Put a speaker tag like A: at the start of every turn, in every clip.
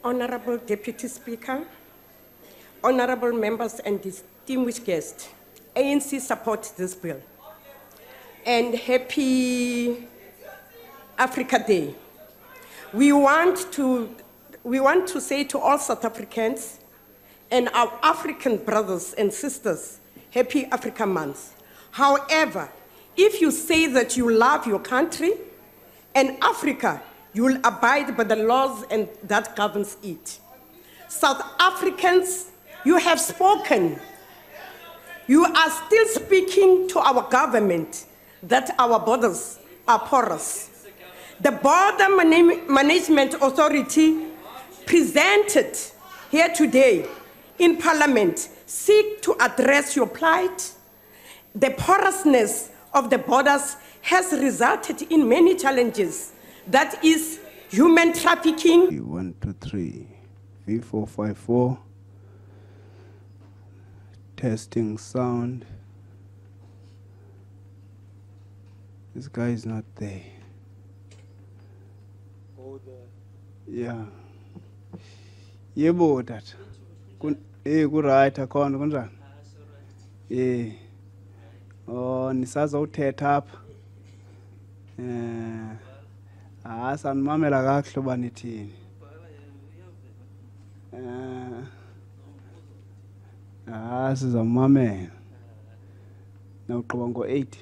A: Honorable Deputy Speaker, honorable members and distinguished guests, ANC supports this bill. And happy Africa Day. We want to say to all South Africans and our African brothers and sisters, happy Africa Month. However, if you say that you love your country and Africa, you will abide by the laws and that governs it. South Africans, you have spoken. You are still speaking to our government that our borders are porous. The Border Management Authority presented here today in Parliament seek to address your plight. The porousness of the borders has resulted in many challenges. That is human trafficking.
B: 1, 2, 3, V454. Testing sound. This guy is not there. Yeah. Yebo that. Ku right akhona kunjani? Oh nisaza uthetha apha. Sanimamela kakuhle uba nithini. Sizamamela. Nawuqoba ngo-8.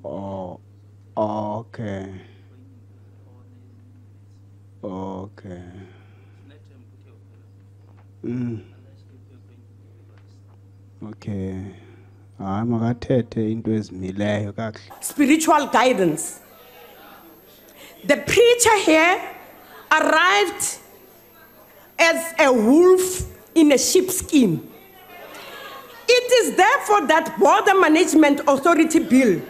B: Oh, okay. Okay. Okay. Makathethe into ezimileyo kakuhle.
A: Spiritual guidance. The preacher here arrived as a wolf in a sheepskin. It is therefore that Border Management Authority bill,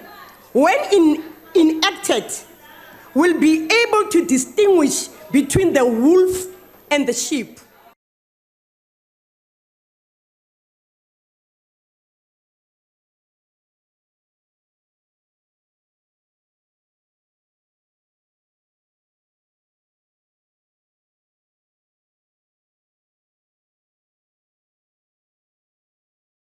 A: when enacted, will be able to distinguish between the wolf and the sheep.